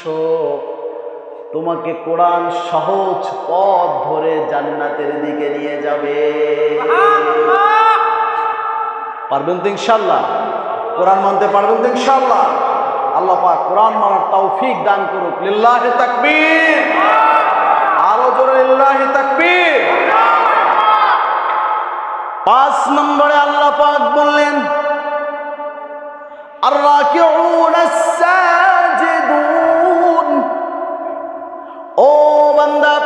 আসো, তোমাকে কোরআন সহজ পথ ধরে জান্নাতের দিকে নিয়ে যাবে। পারবেন তো ইনশাআল্লাহ? কোরআন মানতে পারবেন তো ইনশাআল্লাহ? আল্লাহ পাক কোরআন মানার তৌফিক দান করুক। লিল্লাহি তাকবীর, আরো জোরে লিল্লাহি তাকবীর। 5 নম্বরে আল্লাহ পাক বললেন আর রাকিউন আস-সাজিদুন, ও বান্দা,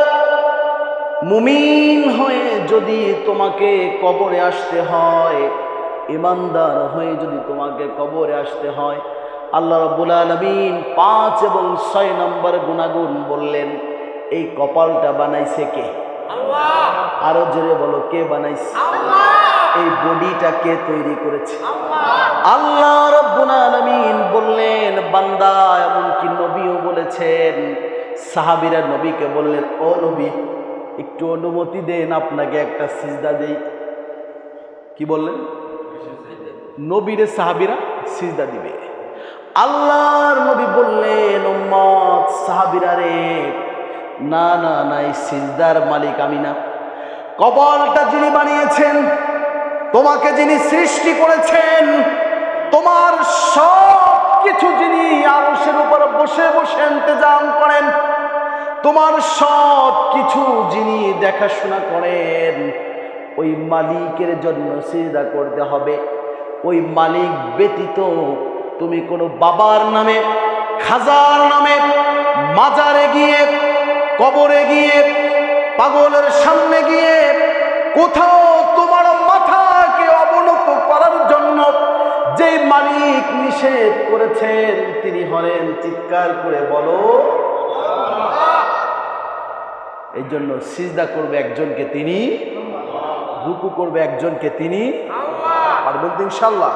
মুমিন হয়ে যদি তোমাকে কবরে আসতে হয়, ইমানদার হয়ে যদি তোমাকে কবরে আসতে হয়, আল্লাহ রাব্বুল আলামিন 5 এবং 6 নম্বর গুনাহগুণ বললেন। এই কপালটা বানাইছে কে? আল্লাহ। আরো জোরে বলো, কে বানাইছে? আল্লাহ। এই বডিটা কে তৈরি করেছে? আল্লাহ। আল্লাহ রাব্বুল আলামিন বললেন বান্দা, এমনকি নবীও বলেছেন, সাহাবীরা নবীকে বললেন, ও নবী, একটু অনুমতি দেন, আপনাকে একটা সিজদা দেই। কি বললেন? নবীরে সাহাবীরা সিজদা দিবে। আল্লাহর নবী বললেন, উম্মত সাহাবীরা রে, না না না, এই সিজদার মালিক আমি না। কপালটা যিনি বানিয়েছেন, তোমাকে যিনি সৃষ্টি করেছেন, তোমার সব কিছু যিনি আরশের উপর বসে বসে ইন্তজাম করেন, তোমার সব কিছু যিনি দেখাশোনা করেন, ওই মালিকের জন্য সিজদা করতে হবে। ওই মালিক ব্যতীত তুমি কোনো বাবার নামে, খাজার নামে, মাজারে গিয়ে, কবরে গিয়ে, পাগলের সামনে গিয়ে, কোথাও তোমার মাথাকে অবনত করার জন্য যে মালিক নিষেধ করেছেন তিনি হলেন, চিৎকার করে বলো। এই জন্য সিজদা করবে একজনকে তিনি, রুকু করবে একজনকে তিনি। পারবেন তো ইনশাআল্লাহ?